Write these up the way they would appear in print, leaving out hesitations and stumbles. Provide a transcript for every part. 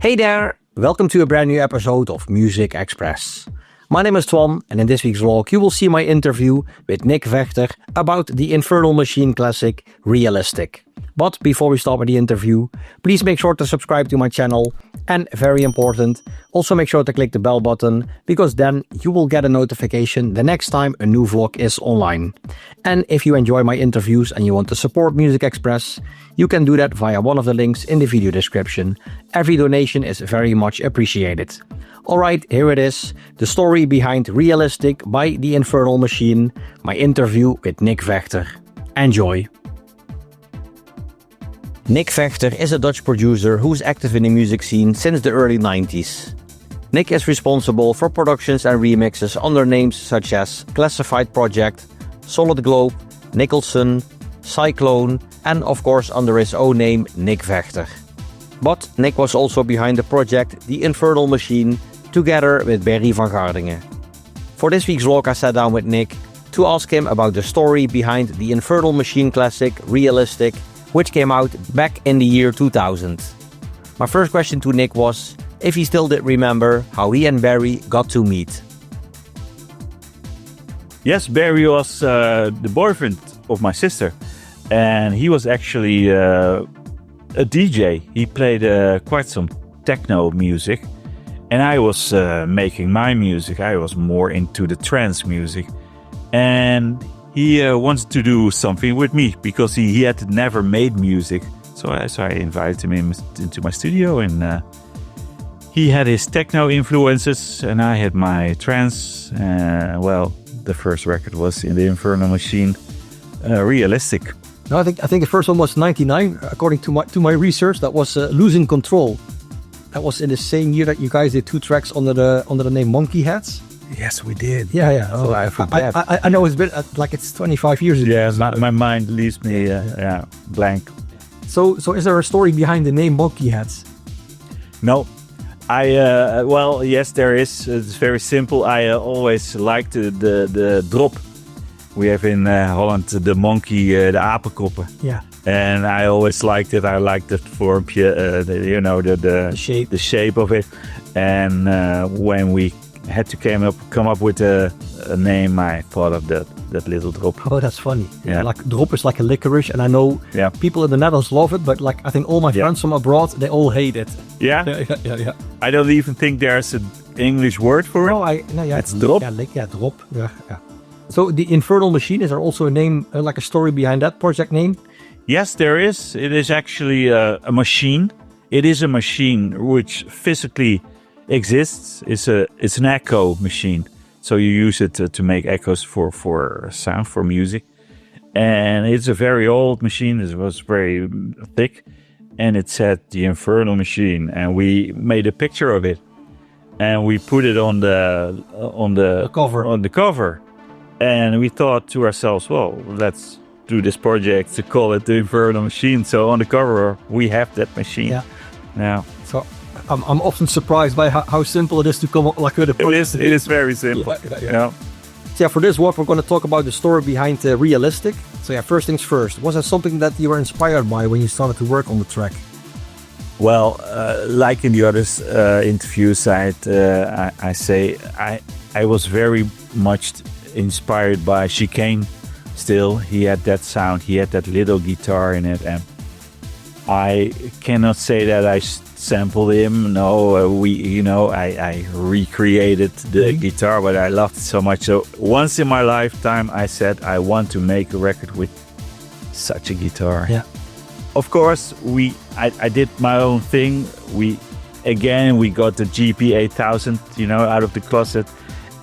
Hey there, welcome to a brand new episode of Muzikxpress. My name is Twan, and in this week's vlog you will see my interview with Nic Vegter about the Infernal Machine classic Realistic. But before we start with the interview, please make sure to subscribe to my channel, and very important, also make sure to click the bell button, because then you will get a notification the next time a new vlog is online. And if you enjoy my interviews and you want to support Muzikxpress, you can do that via one of the links in the video description. Every donation is very much appreciated. Alright, here it is, the story behind Realistic by the Infernal Machine, my interview with Nic Vegter. Enjoy! Nic Vegter is a Dutch producer who's active in the music scene since the early 90s. Nic is responsible for productions and remixes under names such as Classified Project, Solid Globe, Nickelson, Cyclone, and of course under his own name Nic Vegter. But Nic was also behind the project The Infernal Machine together with Berry van Gardingen. For this week's vlog I sat down with Nic to ask him about the story behind the Infernal Machine classic Realistic, which came out back in the year 2000. My first question to Nic was if he still did remember how he and Berry got to meet. Yes, Berry was the boyfriend of my sister, and he was actually a DJ. He played quite some techno music, and I was making my music. I was more into the trance music, and he wanted to do something with me because he had never made music. So I invited him into my studio, and he had his techno influences and I had my trance. The first record was in the Infernal Machine, Realistic. No, I think the first one was 99, according to my research. That was Losing Control. That was in the same year that you guys did 2 tracks under the name Monkey Heads. Yes, we did. Yeah. So I forget. I know it's been like it's 25 years ago. Yeah, my mind leaves me blank. So is there a story behind the name Monkey Heads? No. Yes, there is. It's very simple. I always liked the drop. We have in Holland the monkey, the apenkoppen. Yeah. And I always liked it. I liked the vormpje, the shape of it. And when we had to come up with a name, I thought of that little drop. Oh, that's funny. Yeah. Like drop is like a licorice, and I know people in the Netherlands love it, but like I think all my friends from abroad, they all hate it. Yeah? Yeah. I don't even think there's an English word for it. It's drop. Yeah, drop. Yeah. So the Infernal Machine, is there also a name, like a story behind that project name? Yes, there is. It is actually a machine. It is a machine which physically exists. It's an echo machine, so you use it to make echoes for sound, for music. And it's a very old machine. It was very thick, and it said the Infernal Machine, and we made a picture of it, and we put it on the cover. And we thought to ourselves, well, let's do this project to call it the Infernal Machine. So on the cover we have that machine. Yeah. So I'm often surprised by how simple it is to come up like with a project. It is very simple. Yeah. So for this vlog we're going to talk about the story behind Realistic. So first things first, was that something that you were inspired by when you started to work on the track? Well, like in the other interviews, I say I was very much inspired by Cyclone. Still, he had that sound, he had that little guitar in it, and I cannot say that I sampled him. No, I recreated the guitar, but I loved it so much. So once in my lifetime, I said I want to make a record with such a guitar. Yeah. Of course, I did my own thing. We got the GP8000, out of the closet,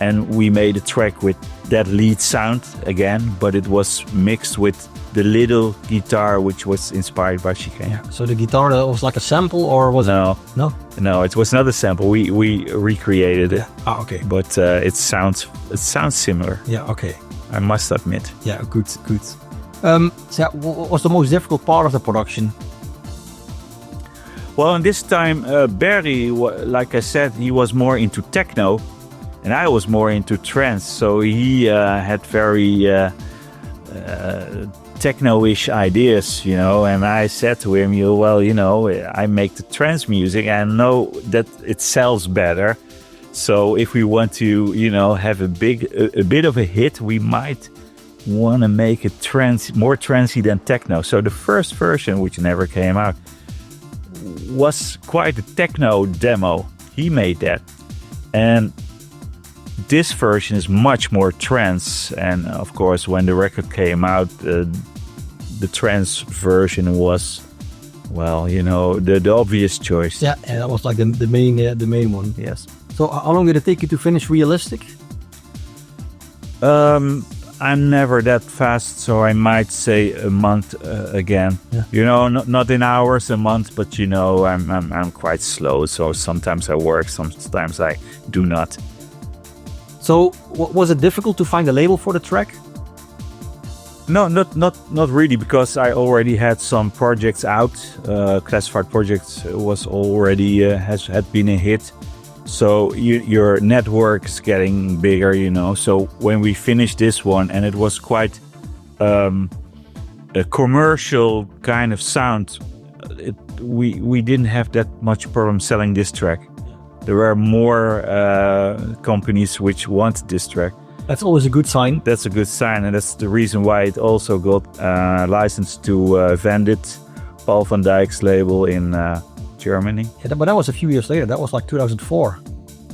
and we made a track with that lead sound again, but it was mixed with the little guitar which was inspired by Cyclone. Yeah. So the guitar was like a sample, or was it? No, it was not a sample. We recreated it. Ah, okay. But it sounds similar. Yeah, okay. I must admit. Yeah, good. What was the most difficult part of the production? Well, in this time, Berry, like I said, he was more into techno, and I was more into trance. So he had very techno-ish ideas, and I said to him, I make the trance music and know that it sells better. So if we want to, have a bit of a hit, we might want to make it more trancey than techno. So the first version, which never came out, was quite a techno demo. He made that. And this version is much more trance. And of course, when the record came out, the trance version was, the obvious choice. Yeah, that was like the main one. Yes. So how long did it take you to finish Realistic? I'm never that fast, so I might say a month again. Yeah. Not in hours, a month, but I'm quite slow. So sometimes I work, sometimes I do not. So was it difficult to find a label for the track? No, not really, because I already had some projects out. Classified Projects was already had been a hit. So your network is getting bigger, So when we finished this one, and it was quite a commercial kind of sound, we didn't have that much problem selling this track. There were more companies which wanted this track. That's always a good sign. That's a good sign, and that's the reason why it also got licensed to Vandit, Paul van Dijk's label in Germany. Yeah, but that was a few years later. That was like 2004.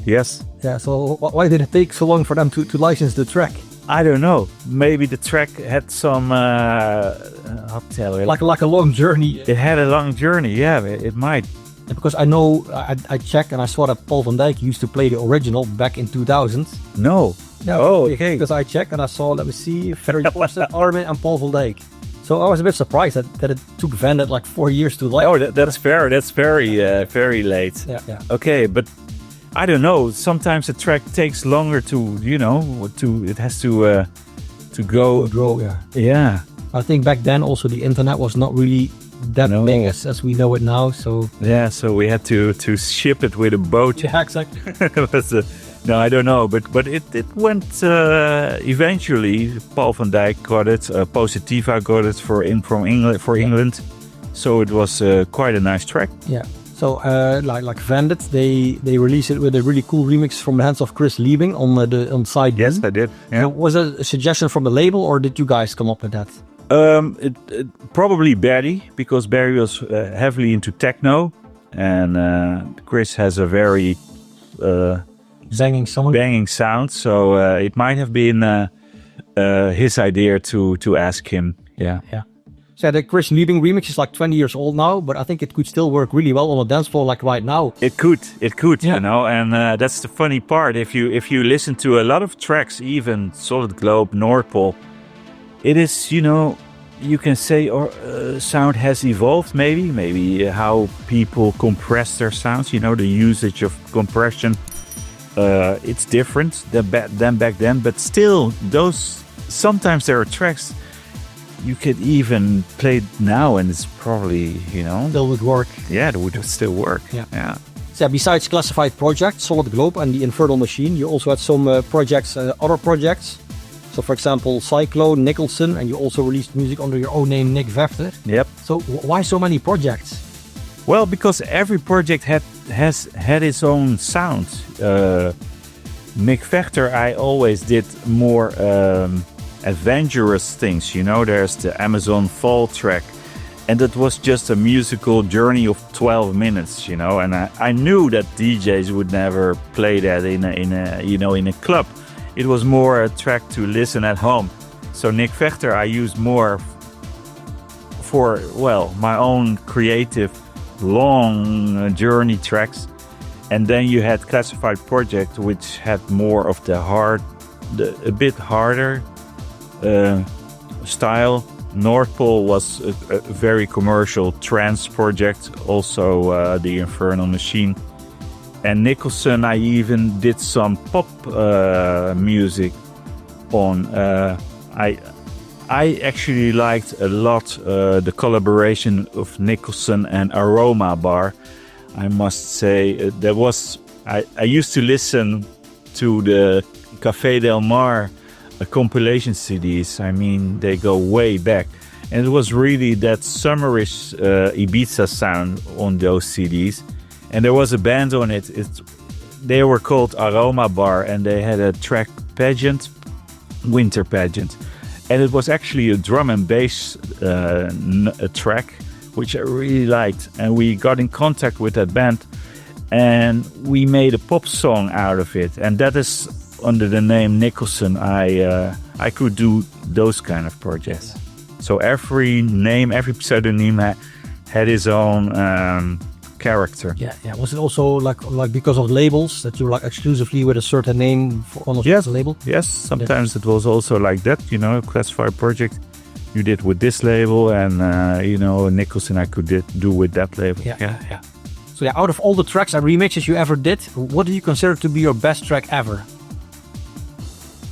Yes. Yeah, so why did it take so long for them to license the track? I don't know. Maybe the track had some, I'll tell you. Like a long journey. It had a long journey, yeah, it might. Because I know, I checked and I saw that Paul van Dijk used to play the original back in 2000. No. Oh, okay. Because I checked and I saw, let me see, Ferry Armin and Paul van Dijk. So I was a bit surprised that it took Vandit like 4 years to license. Oh, that's fair. That's very late. Yeah. Okay, but I don't know. Sometimes a track takes longer to, it has to go. Grow, yeah. Yeah. I think back then also the internet was not really that big as we know it now. So yeah, so we had to ship it with a boat. Yeah, exactly. No, I don't know, but it went eventually. Paul van Dijk got it. Positiva got it from England. So it was quite a nice track. Yeah. So like Vandit, they released it with a really cool remix from the hands of Chris Liebing on side B. Yes, I did. Yeah. So was it a suggestion from the label, or did you guys come up with that? It probably Berry, because Berry was heavily into techno, and Chris has a very banging sound. So it might have been his idea to ask him. Yeah. So the Chris Liebing remix is like 20 years old now, but I think it could still work really well on a dance floor like right now. It could, yeah. And that's the funny part. If you listen to a lot of tracks, even Solid Globe, North Pole, it is, you can say sound has evolved maybe how people compress their sounds, the usage of compression. It's different than back then, but still, sometimes there are tracks you could even play it now and it's probably, Still would work. Yeah, it would still work. Yeah. So besides Classified Projects, Solid Globe and the Infernal Machine, you also had some other projects. So for example, Cyclone, Nickelson, and you also released music under your own name, Nic Vegter. Yep. So why so many projects? Well, because every project has had its own sound. Nic Vegter, I always did more adventurous things. There's the Amazon Fall track, and that was just a musical journey of 12 minutes. And I knew that DJs would never play that in a club. It was more a track to listen at home. So Nic Vegter I used more for my own creative long journey tracks. And then you had Classified Project, which had more of a bit harder style. North Pole was a very commercial trance project, also the Infernal Machine. And Nickelson, I even did some pop music on. I actually liked a lot the collaboration of Nickelson and Aroma Bar. I must say I used to listen to the Café Del Mar compilation CDs. I mean, they go way back. And it was really that summerish Ibiza sound on those CDs. And there was a band on it. They were called Aroma Bar, and they had a track Pageant, Winter Pageant. And it was actually a drum and bass a track, which I really liked. And we got in contact with that band, and we made a pop song out of it. And that is under the name Nickelson. I could do those kind of projects. So every name, every pseudonym had his own character. Yeah. Was it also like because of labels that you were like exclusively with a certain name on a label? Yes, sometimes it was also like that. A classified project you did with this label, and Nickelson I could do with that label. Yeah. So out of all the tracks and remixes you ever did, what do you consider to be your best track ever?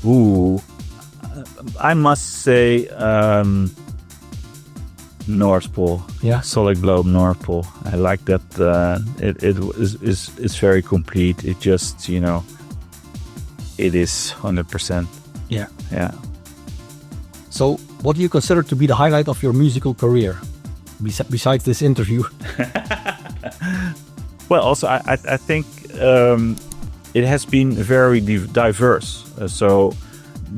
Ooh, I must say North Pole. Yeah. Solid Globe North Pole. I like that. It's very complete. It just, it is 100%. Yeah. Yeah. So what do you consider to be the highlight of your musical career? Besides this interview? Well, also, I think it has been very diverse. So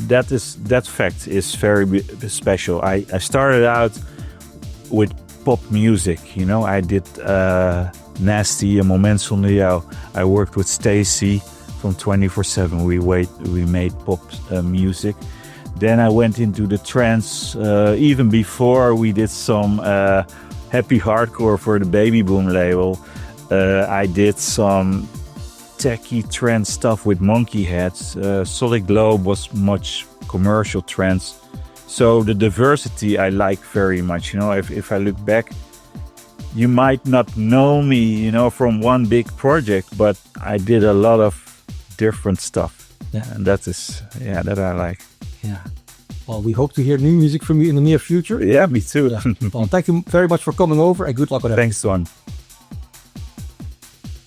that fact is very special. I started out with pop music, I did Nasty and Moment Sondio. I worked with Stacy from 24/7. We made pop music. Then I went into the trance. Even before we did some happy hardcore for the Baby Boom label. I did some techie trance stuff with Monkey Heads. Solid Globe was much commercial trance. So the diversity I like very much. If I look back, you might not know me, from one big project, but I did a lot of different stuff. Yeah. And that I like. Yeah. Well, we hope to hear new music from you in the near future. Yeah, me too. Yeah. Well, thank you very much for coming over, and good luck with it. Thanks, Swan.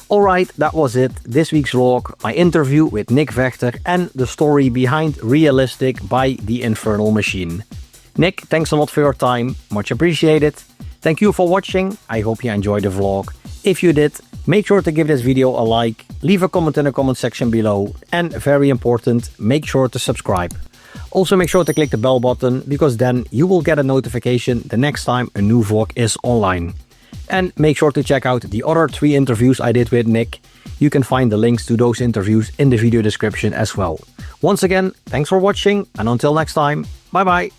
Alright, that was it. This week's vlog, my interview with Nic Vegter and the story behind Realistic by the Infernal Machine. Nick, thanks a lot for your time. Much appreciated. Thank you for watching. I hope you enjoyed the vlog. If you did, make sure to give this video a like, leave a comment in the comment section below, and very important, make sure to subscribe. Also make sure to click the bell button, because then you will get a notification the next time a new vlog is online. And make sure to check out the other 3 interviews I did with Nick. You can find the links to those interviews in the video description as well. Once again, thanks for watching, and until next time, bye bye.